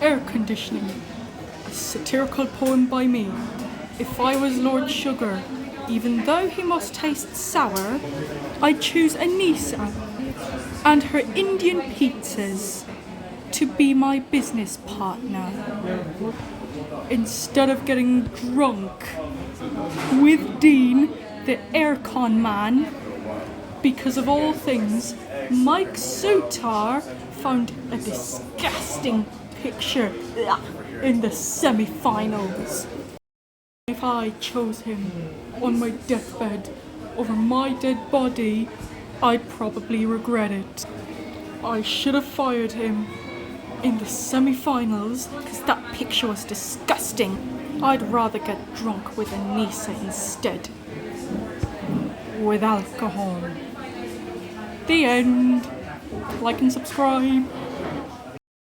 Air Conditioning, a satirical poem by me. If I was Lord Sugar, even though he must taste sour, I'd choose Anissa and her Indian pizzas to be my business partner. Instead of getting drunk with Dean, the aircon man, because of all things, Mike Sotar found a disgusting picture in the semi-finals. If I chose him on my deathbed over my dead body, I'd probably regret it. I should have fired him in the semi-finals because that picture was disgusting. I'd rather get drunk with Anissa instead. With alcohol. The end. Like and subscribe.